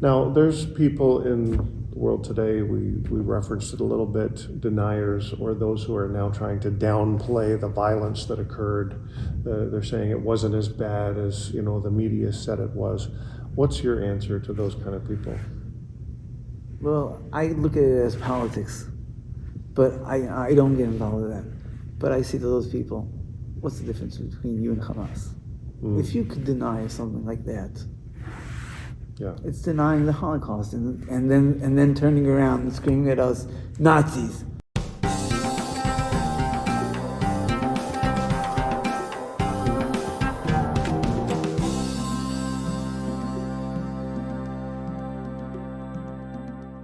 Now, there's people in the world today, we referenced it a little bit, deniers, or those who are now trying to downplay the violence that occurred. They're saying it wasn't as bad as, the media said it was. What's your answer to those kind of people? Well, I look at it as politics, but I don't get involved with that. But I say to those people, what's the difference between you and Hamas? If you could deny something like that, it's denying the Holocaust and then turning around and screaming at us, Nazis.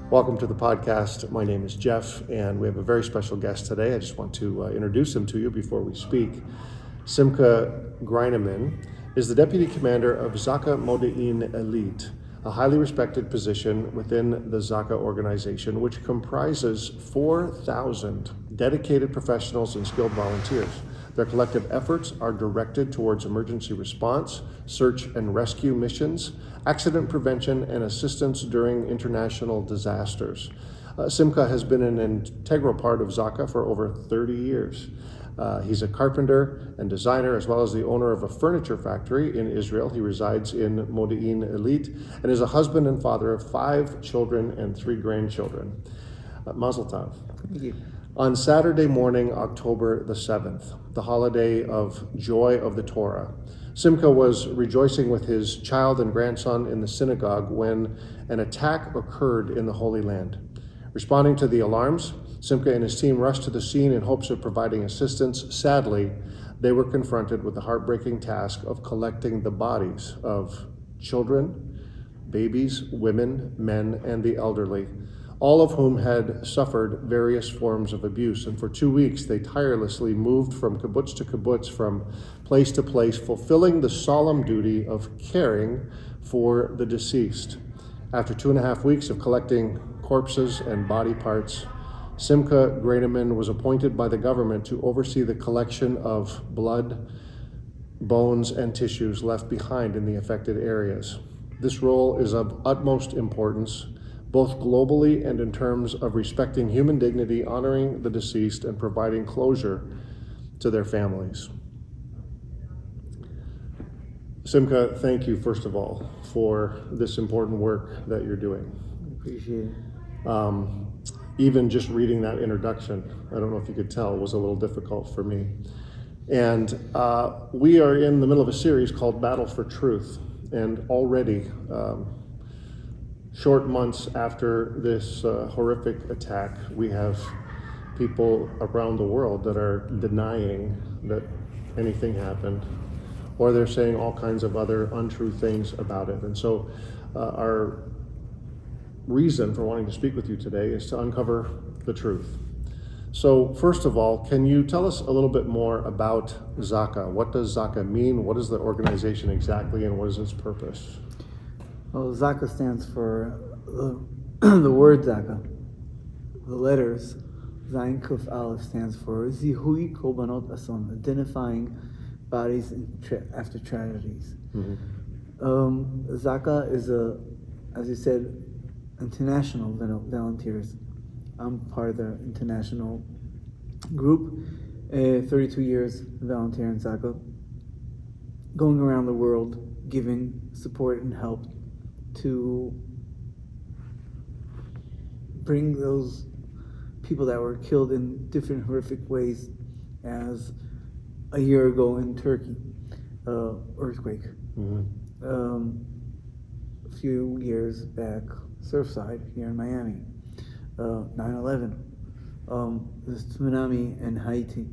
Welcome to the podcast. My name is Jeff, and we have a very special guest today. I just want to introduce him to you before we speak. Simcha Greiniman is the Deputy Commander of Zaka Modi'in Elite, a highly respected position within the Zaka organization, which comprises 4,000 dedicated professionals and skilled volunteers. Their collective efforts are directed towards emergency response, search and rescue missions, accident prevention, and assistance during international disasters. Simcha has been an integral part of Zaka for over 30 years. He's a carpenter and designer, as well as the owner of a furniture factory in Israel. He resides in Modi'in Elite and is a husband and father of 5 children and 3 grandchildren. Mazel tov. Thank you. On Saturday morning, October the 7th, the holiday of Joy of the Torah, Simcha was rejoicing with his child and grandson in the synagogue when an attack occurred in the Holy Land. Responding to the alarms, Simcha and his team rushed to the scene in hopes of providing assistance. Sadly, they were confronted with the heartbreaking task of collecting the bodies of children, babies, women, men, and the elderly, all of whom had suffered various forms of abuse. And for 2 weeks, they tirelessly moved from kibbutz to kibbutz, from place to place, fulfilling the solemn duty of caring for the deceased. After 2.5 weeks of collecting corpses and body parts, Simcha Greiniman was appointed by the government to oversee the collection of blood, bones, and tissues left behind in the affected areas. This role is of utmost importance, both globally and in terms of respecting human dignity, honoring the deceased, and providing closure to their families. Simcha, thank you, first of all, for this important work that you're doing. I appreciate it. Even just reading that introduction, I don't know if you could tell, was a little difficult for me. And we are in the middle of a series called Battle for Truth, and already, short months after this horrific attack, we have people around the world that are denying that anything happened, or they're saying all kinds of other untrue things about it. And so our reason for wanting to speak with you today is to uncover the truth. So first of all, can you tell us a little bit more about Zaka? What does Zaka mean? What is the organization exactly, and what is its purpose? Well, Zaka stands for the word Zaka. The letters Zayin Kuf Aleph stands for Zihui Korbanot Ason, identifying bodies after tragedies. Zaka is as you said, international volunteers. I'm part of the international group. 32 years volunteer in Zaka, going around the world, giving support and help to bring those people that were killed in different horrific ways, as a year ago in Turkey, earthquake. A few years back, Surfside here in Miami, 9/11, the tsunami in Haiti,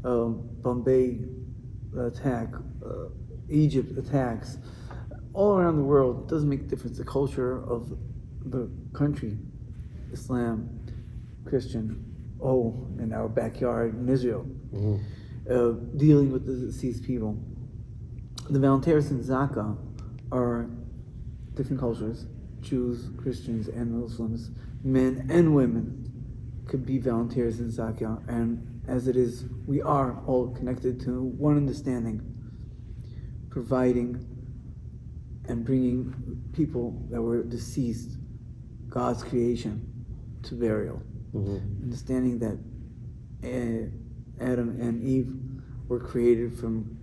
Bombay attack, Egypt attacks. All around the world, it doesn't make a difference. The culture of the country, Islam, Christian, in our backyard in Israel, dealing with the deceased people. The volunteers in Zaka are different cultures, Jews, Christians, and Muslims, men and women could be volunteers in Zaka, and as it is, we are all connected to one understanding, providing and bringing people that were deceased, God's creation, to burial. Understanding that Adam and Eve were created from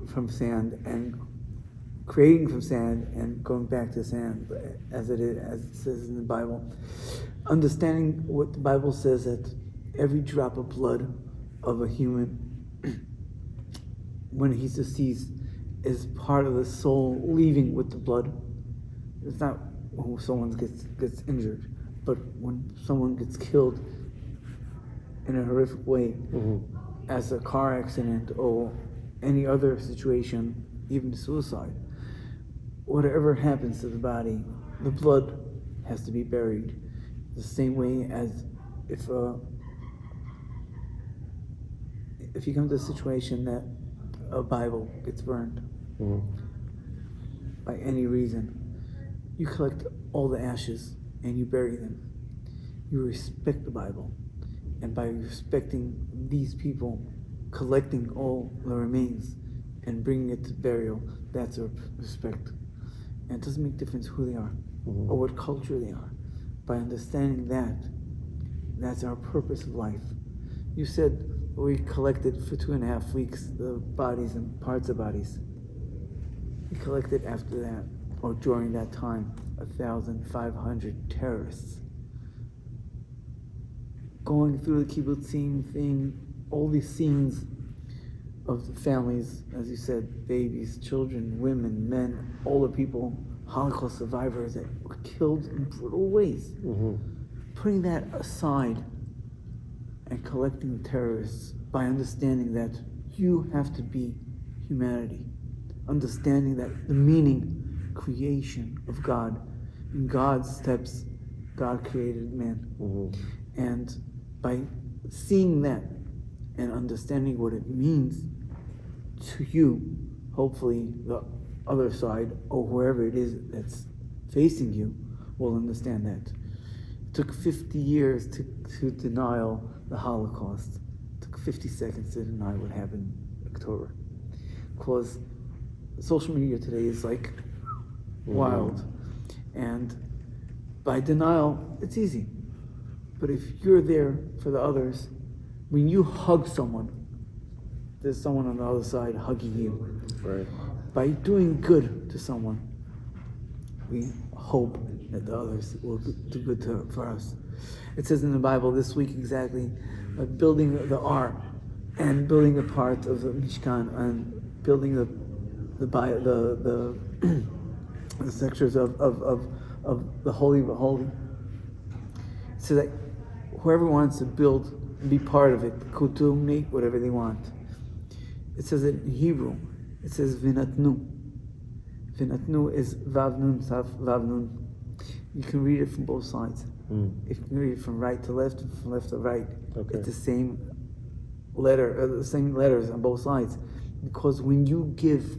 from sand, and creating from sand and going back to sand, as it says in the Bible. Understanding what the Bible says, that every drop of blood of a human, when he's deceased, is part of the soul leaving with the blood. It's not when someone gets injured, but when someone gets killed in a horrific way, as a car accident or any other situation, even suicide. Whatever happens to the body, the blood has to be buried. The same way as if you come to a situation that a Bible gets burned by any reason, you collect all the ashes and you bury them. You respect the Bible, and by respecting these people, collecting all the remains and bringing it to burial, that's a respect. And it doesn't make difference who they are or what culture they are. By understanding that, that's our purpose of life. You said we collected for 2.5 weeks the bodies and parts of bodies. We collected after that, or during that time, 1,500 terrorists. Going through the kibbutzim thing, all these scenes of the families, as you said, babies, children, women, men, all the people, Holocaust survivors that were killed in brutal ways. Putting that aside and collecting the terrorists by understanding that you have to be humanity. Understanding that the meaning, creation of God, in God's steps, God created man. And by seeing that and understanding what it means to you, hopefully the other side or whoever it is that's facing you will understand that. It took 50 years to deny the Holocaust. It took 50 seconds to deny what happened in October. Because social media today is like wild. And by denial, it's easy. But if you're there for the others, when you hug someone, there's someone on the other side hugging you. Right. By doing good to someone, we hope that the others will do good for us. It says in the Bible this week exactly, building the ark and building a part of the Mishkan and building the sectors of the Holy of the Holy. So that whoever wants to build and be part of it, could donate whatever they want. It says it in Hebrew. It says vinatnu. Vinatnu is vav nun, saf vav nun. You can read it from both sides. If you can read it from right to left, and from left to right, it's the same letter, the same letters on both sides. Because when you give,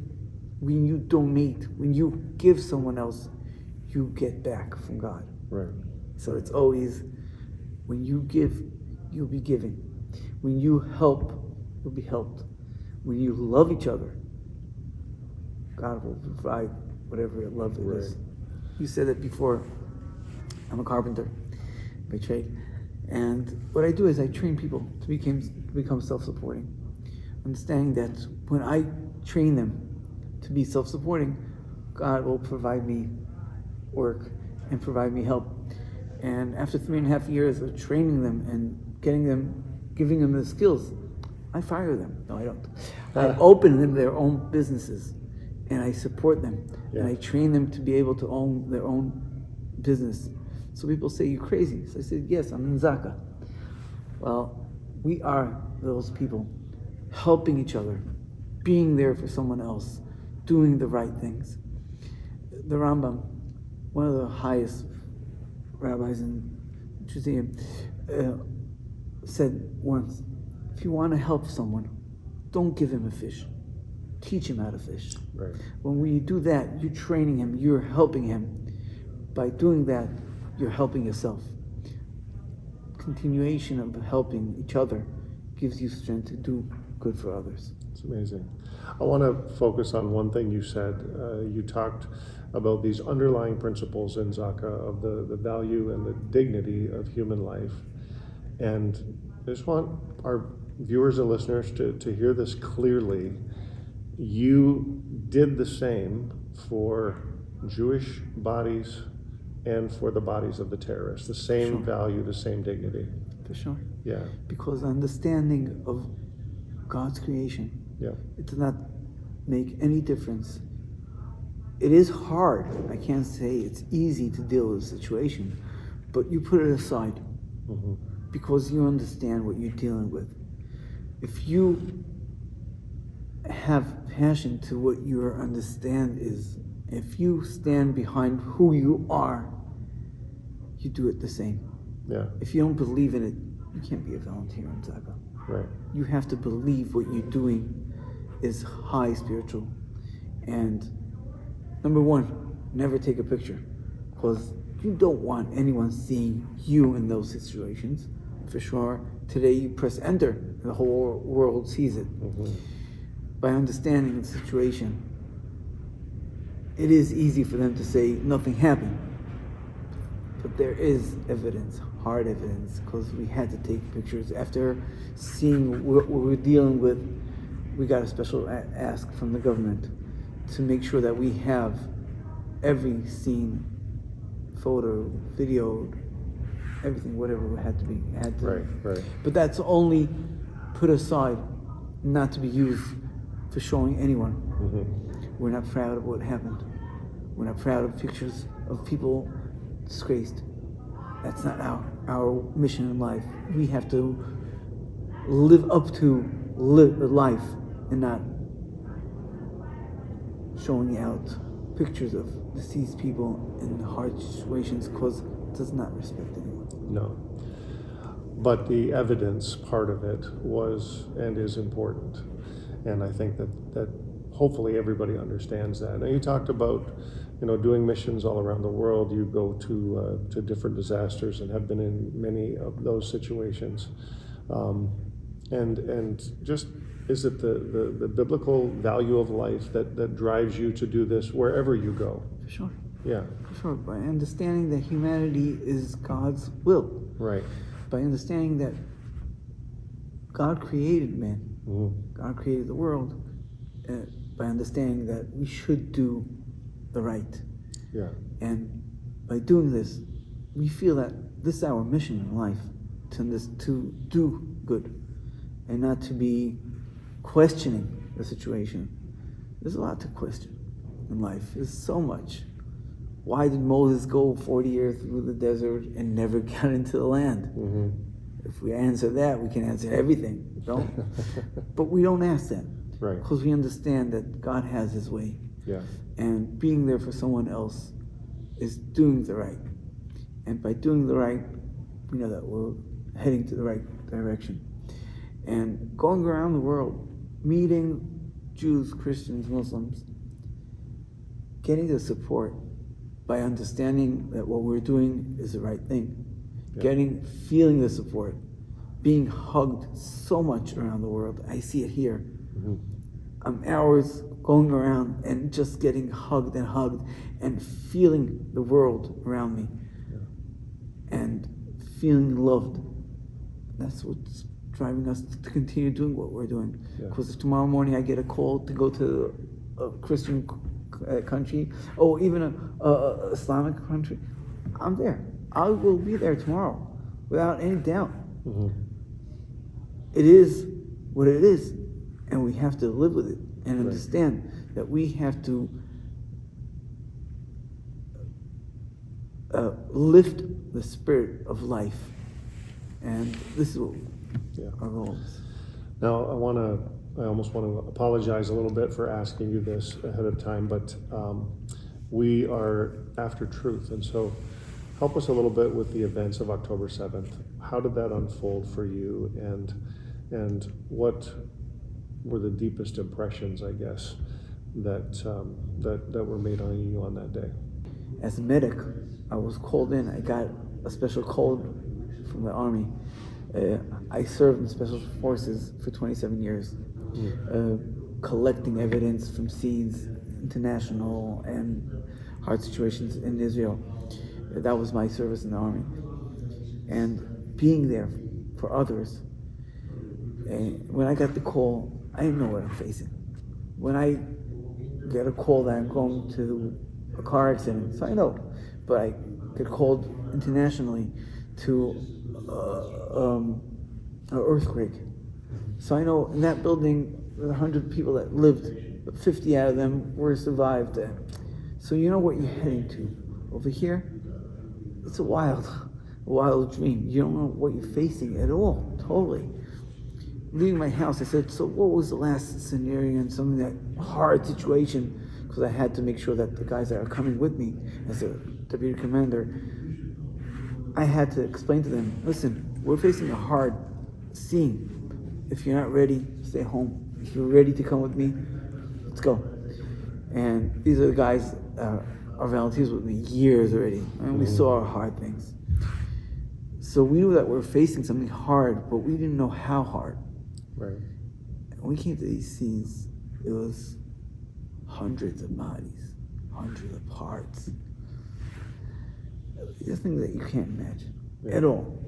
when you donate, when you give someone else, you get back from God. Right. So it's always, when you give, you'll be giving. When you help, you'll be helped. When you love each other, God will provide whatever love it is. You said it before. I'm a carpenter by trade. And what I do is I train people to become self-supporting. Understanding that when I train them to be self-supporting, God will provide me work and provide me help. And after 3.5 years of training them and giving them the skills, I fire them. No, I don't. I open them their own businesses, and I support them, and I train them to be able to own their own business. So people say, "You're crazy." So I said, "Yes, I'm in Zaka." Well, we are those people, helping each other, being there for someone else, doing the right things. The Rambam, one of the highest rabbis in Judaism, said once, if you want to help someone, don't give him a fish. Teach him how to fish. Right. When you do that, you're training him, you're helping him. By doing that, you're helping yourself. Continuation of helping each other gives you strength to do good for others. It's amazing. I want to focus on one thing you said. You talked about these underlying principles in Zaka of the value and the dignity of human life. And I just want our viewers and listeners to hear this clearly. You did the same for Jewish bodies and for the bodies of the terrorists. The same Sure. value, the same dignity. For sure. Yeah. Because understanding of God's creation, Yeah. it does not make any difference. It is hard. I can't say it's easy to deal with the situation, but you put it aside Mm-hmm. because you understand what you're dealing with. If you have passion to what your understand is, if you stand behind who you are, you do it the same. Yeah. If you don't believe in it, you can't be a volunteer in Zaka. Right. You have to believe what you're doing is high spiritual. And number one, never take a picture, because you don't want anyone seeing you in those situations. For sure, today you press enter, and the whole world sees it. Mm-hmm. By understanding the situation, it is easy for them to say nothing happened. But there is evidence, hard evidence, because we had to take pictures. After seeing what we're dealing with, we got a special ask from the government to make sure that we have every scene, photo, video, everything, whatever had to be. Right. But that's only put aside, not to be used for showing anyone. Mm-hmm. We're not proud of what happened. We're not proud of pictures of people disgraced. That's not our mission in life. We have to live up to life and not showing out pictures of deceased people in hard situations, because it does not respect anyone. No. But the evidence part of it was and is important. And I think that hopefully everybody understands that. Now you talked about, doing missions all around the world. You go to different disasters and have been in many of those situations. And just, is it the biblical value of life that drives you to do this wherever you go? For sure. Yeah. For sure. By understanding that humanity is God's will. Right. By understanding that God created man. Mm-hmm. God created the world. By understanding that we should do the right. Yeah. And by doing this, we feel that this is our mission in life, to do good and not to be questioning the situation. There's a lot to question in life. There's so much. Why did Moses go 40 years through the desert and never got into the land? Mm-hmm. If we answer that, we can answer everything, but we don't ask that. Right. Because we understand that God has his way. Yeah. And being there for someone else is doing the right. And by doing the right, we know that we're heading to the right direction. And going around the world, meeting Jews, Christians, Muslims, getting the support by understanding that what we're doing is the right thing. Yeah. Feeling the support, being hugged so much around the world. I see it here. Mm-hmm. I'm hours going around and just getting hugged and feeling the world around me. Yeah. And feeling loved. That's what's driving us to continue doing what we're doing. Because if tomorrow morning I get a call to go to a Christian country, or even a Islamic country, I'm there. I will be there tomorrow, without any doubt. Mm-hmm. It is what it is, and we have to live with it and understand that we have to lift the spirit of life, and this is what our goal is. Now, I almost want to apologize a little bit for asking you this ahead of time, but we are after truth, and so help us a little bit with the events of October 7th. How did that unfold for you, and what were the deepest impressions, I guess, that were made on you on that day? As a medic, I was called in. I got a special code from the Army. I served in Special Forces for 27 years. collecting evidence from scenes, international and hard situations in Israel. That was my service in the army. And being there for others. And when I got the call, I didn't know what I'm facing. When I get a call that I'm going to a car accident, so I know. But I get called internationally to an earthquake. So I know in that building, there were 100 people that lived, but 50 out of them were survived. So you know what you're heading to. Over here, it's a wild dream. You don't know what you're facing at all, totally. Leaving my house, I said, so what was the last scenario and something that hard situation? Because I had to make sure that the guys that are coming with me as a deputy commander, I had to explain to them, listen, we're facing a hard scene. If you're not ready, stay home. If you're ready to come with me, let's go. And these are the guys are volunteers with me years already, and we saw hard things. So we knew that we were facing something hard, but we didn't know how hard. Right. When we came to these scenes, it was hundreds of bodies, hundreds of parts. There's things that you can't imagine at all.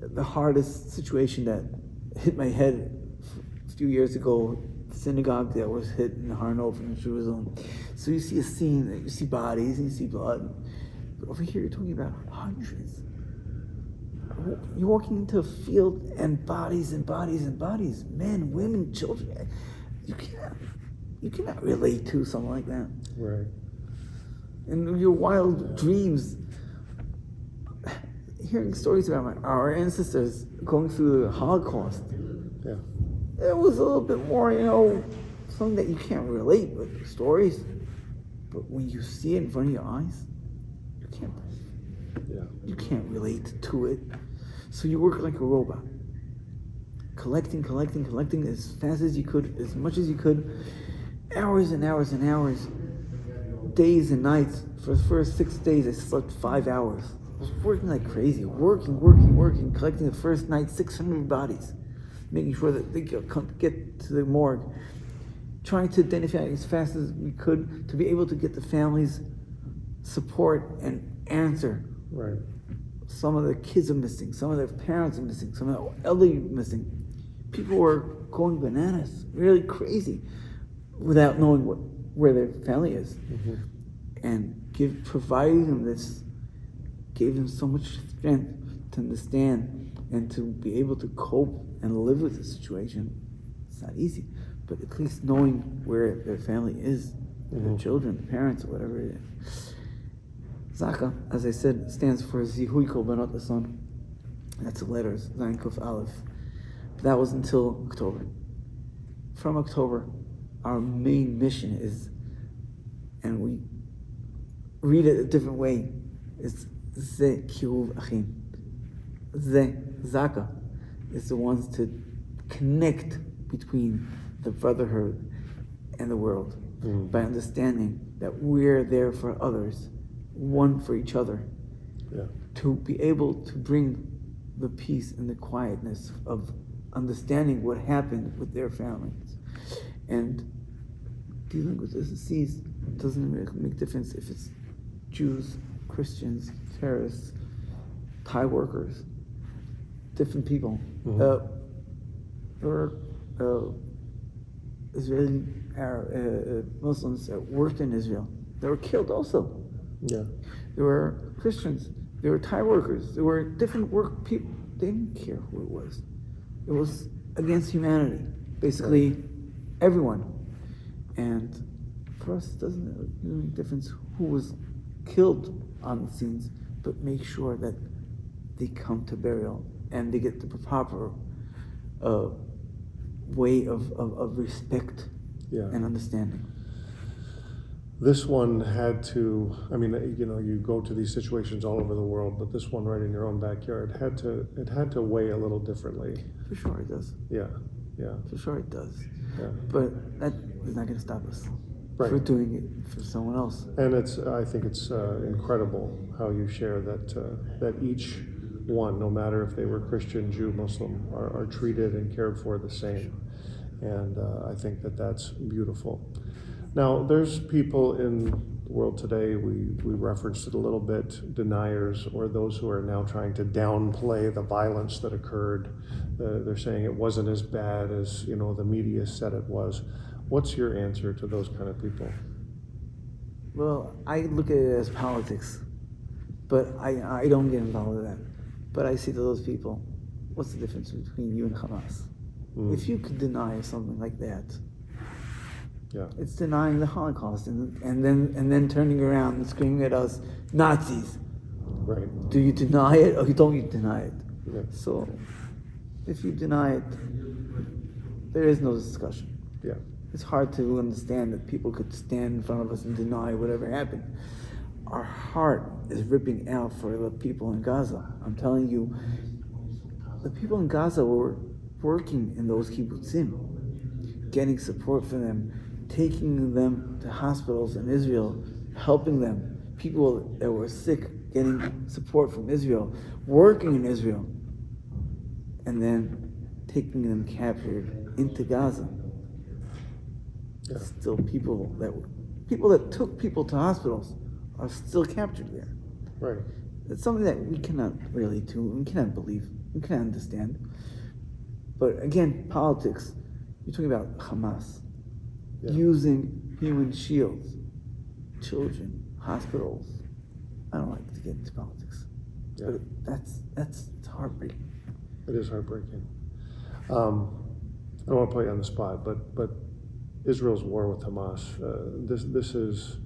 The hardest situation that hit my head a few years ago, the synagogue that was hit in Har-Nof in Jerusalem. So you see a scene, you see bodies, and you see blood. But over here, you're talking about hundreds. You're walking into a field and bodies and bodies and bodies, men, women, children. You cannot relate to something like that. Right. And your wild dreams, hearing stories about our ancestors going through the Holocaust. Yeah. It was a little bit more, something that you can't relate with stories. But when you see it in front of your eyes, you can't relate to it. So you work like a robot. Collecting as fast as you could, as much as you could, hours and hours and hours, days and nights. For the first 6 days, I slept 5 hours. I was working like crazy, working, collecting the first night 600 bodies, making sure that they get to the morgue, trying to identify as fast as we could to be able to get the families support and answer. Right. Some of the kids are missing, some of their parents are missing, some of the elderly are missing. People were going bananas, really crazy, without knowing where their family is. Mm-hmm. And providing them this gave them so much strength to understand and to be able to cope and live with the situation. It's not easy, but at least knowing where their family is, their children, their parents, or whatever it is. Zaka, as I said, stands for Zihui Korbanot Ason. That's the letters, Zayin Kuf Aleph. That was until October. From October, our main mission is, and we read it a different way, is Ze Kiruv Achim. Ze, Zaka, is the ones to connect between the brotherhood and the world by understanding that we're there for others, one for each other, to be able to bring the peace and the quietness of understanding what happened with their families. And dealing with this disease doesn't make a difference if it's Jews, Christians, terrorists, Thai workers, different people. There were Israeli Muslims that worked in Israel. They were killed also. Yeah. There were Christians. There were Thai workers. There were different work people. They didn't care who it was. It was against humanity. Basically, everyone. And for us, it doesn't make a difference who was killed on the scenes, but make sure that they come to burial and they get the proper way of respect and understanding. This one had to, you go to these situations all over the world, but this one right in your own backyard it had to weigh a little differently. For sure it does. Yeah. For sure it does. Yeah. But that is not going to stop us for doing it for someone else. And I think it's incredible how you share that each one, no matter if they were Christian, Jew, Muslim, are treated and cared for the same. And I think that that's beautiful. Now, there's people in the world today, we referenced it a little bit, deniers, or those who are now trying to downplay the violence that occurred. They're saying it wasn't as bad as, the media said it was. What's your answer to those kind of people? Well, I look at it as politics, but I don't get involved with that. But I say to those people, what's the difference between you and Hamas? If you could deny something like that, it's denying the Holocaust, and then turning around and screaming at us, Nazis. Right. Do you deny it or don't you deny it? Yeah. So, if you deny it, there is no discussion. Yeah. It's hard to understand that people could stand in front of us and deny whatever happened. Our heart is ripping out for the people in Gaza. I'm telling you, the people in Gaza were working in those kibbutzim, getting support for them, taking them to hospitals in Israel, helping them. People that were sick, getting support from Israel, working in Israel, and then taking them captured into Gaza. Yeah. Still people that took people to hospitals are still captured there. Right. It's something that we cannot relate to, we cannot believe, we cannot understand. But again, politics, you're talking about Hamas using human shields, children, hospitals. I don't like to get into politics, but that's heartbreaking. It is heartbreaking. I don't want to put you on the spot, but Israel's war with Hamas, this is,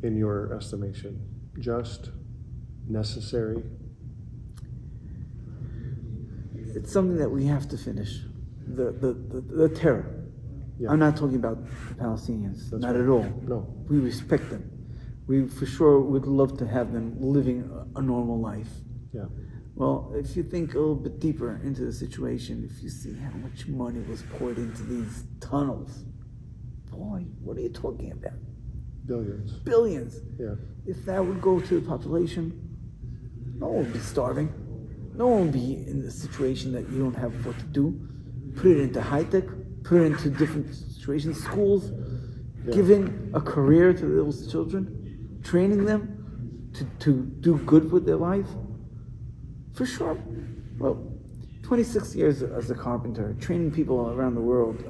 in your estimation, just, necessary? It's something that we have to finish. The terror. Yeah. I'm not talking about the Palestinians, That's not right. at all. No. We respect them. We for sure would love to have them living a normal life. Yeah. Well, if you think a little bit deeper into the situation, if you see how much money was poured into these tunnels, boy, what are you talking about? Billions. Billions. Yeah. If that would go to the population, no one would be starving. No one would be in the situation that you don't have what to do. Put it into high tech, put it into different situations, schools, giving a career to those children, training them to do good with their life. For sure. Well, 26 years as a carpenter, training people around the world,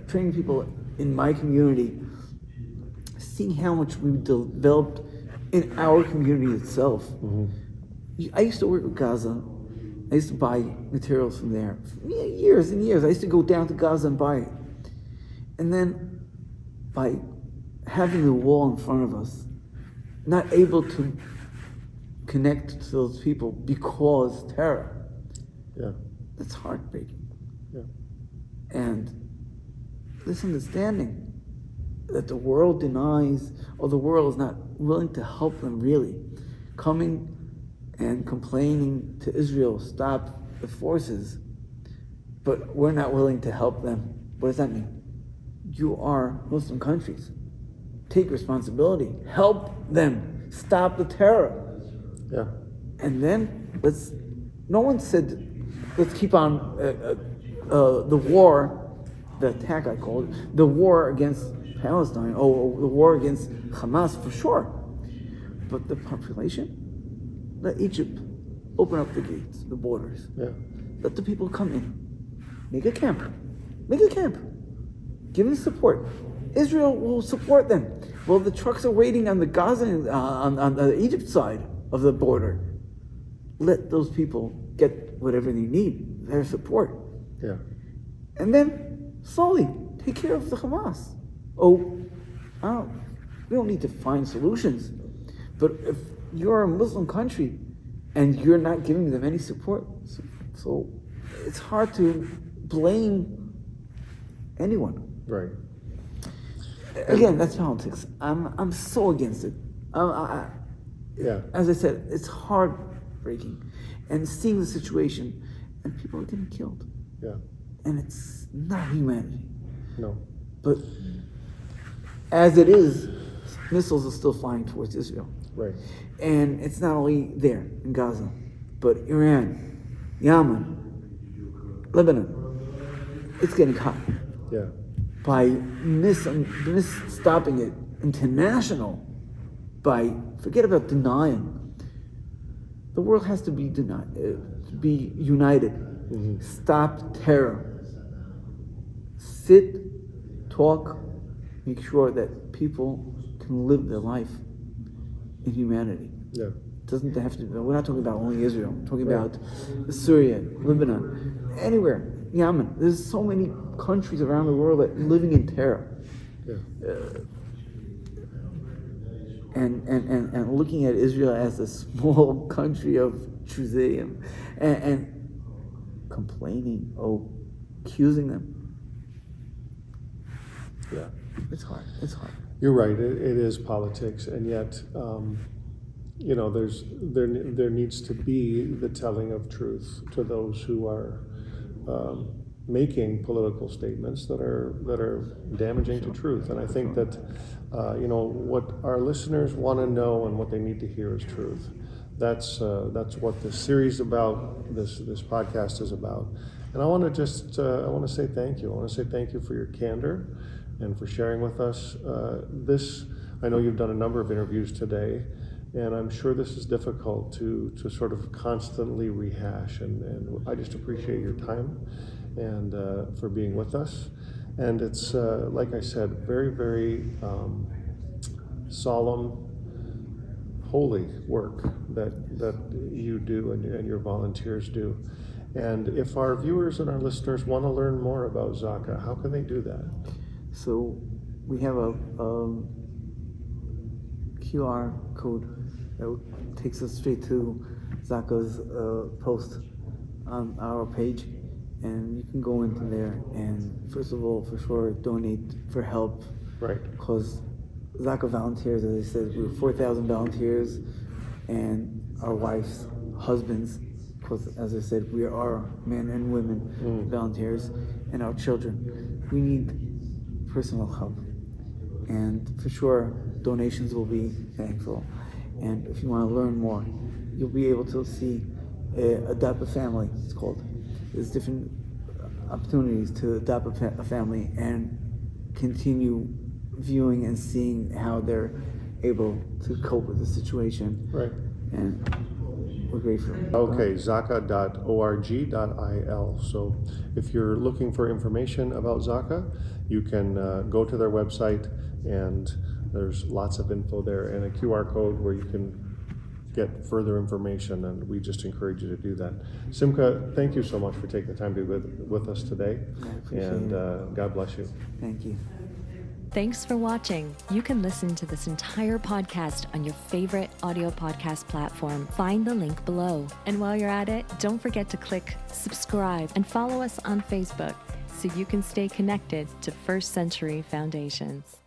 training people in my community, seeing how much we've developed in our community itself. Mm-hmm. I used to work with Gaza. I used to buy materials from there. Years and years. I used to go down to Gaza and buy it. And then by having the wall in front of us, not able to connect to those people because terror. Yeah. That's heartbreaking. Yeah. And this understanding that the world denies, or the world is not willing to help them really, coming and complaining to Israel, stop the forces, but we're not willing to help them. What does that mean? You are Muslim countries. Take responsibility. Help them. Stop the terror. Yeah. And then no one said, let's keep on the war, the attack I call it, the war against Palestine, or the war against Hamas for sure. But the population, let Egypt open up the gates, the borders. Yeah. Let the people come in. Make a camp. Give them support. Israel will support them. Well, the trucks are waiting on the Gaza, on the Egypt side of the border. Let those people get whatever they need, their support. Yeah. And then slowly take care of the Hamas. We don't need to find solutions. But if you're a Muslim country and you're not giving them any support, so it's hard to blame anyone. Right. Again, that's politics. I'm so against it. Yeah. As I said, it's heartbreaking, and seeing the situation, and people are getting killed. Yeah. And it's not humanity. No. But as it is, missiles are still flying towards Israel. Right. And it's not only there in Gaza, but Iran, Yemen, Lebanon, it's getting caught. Yeah. By stopping it international, by forget about denying. The world has to be united. Mm-hmm. Stop terror. Sit, talk, make sure that people can live their life in humanity. Yeah. Doesn't have to. We're not talking about only Israel. We're talking about Syria, Lebanon, anywhere. Yemen. There's so many countries around the world that are living in terror. Yeah. And looking at Israel as a small country of Judaism and complaining, accusing them. Yeah. It's hard. It's hard. You're right. It is politics, and yet, there needs to be the telling of truth to those who are making political statements that are damaging to truth. And I think that what our listeners want to know and what they need to hear is truth. That's what this series about, this podcast is about. And I want to say thank you. I want to say thank you for your candor and for sharing with us this. I know you've done a number of interviews today, and I'm sure this is difficult to sort of constantly rehash. And I just appreciate your time and for being with us. And it's like I said, very, very solemn, holy work that you do and your volunteers do. And if our viewers and our listeners want to learn more about Zaka, how can they do that? So we have a QR code that takes us straight to Zaka's post on our page, and you can go into there and first of all, for sure, donate for help. Right. Because Zaka volunteers, as I said, we have 4,000 volunteers, and our wives, husbands, because as I said, we are men and women volunteers, and our children. We need personal help, and for sure, donations will be thankful. And if you want to learn more, you'll be able to see Adopt a Family, it's called. There's different opportunities to adopt a family and continue viewing and seeing how they're able to cope with the situation. Right. And we're grateful. Okay, zaka.org.il. So if you're looking for information about Zaka, you can go to their website, and there's lots of info there and a QR code where you can get further information, and we just encourage you to do that. Simcha, thank you so much for taking the time to be with us today, and God bless you. Thank you. Thanks for watching. You can listen to this entire podcast on your favorite audio podcast platform. Find the link below. And while you're at it, don't forget to click subscribe and follow us on Facebook so you can stay connected to First Century Foundations.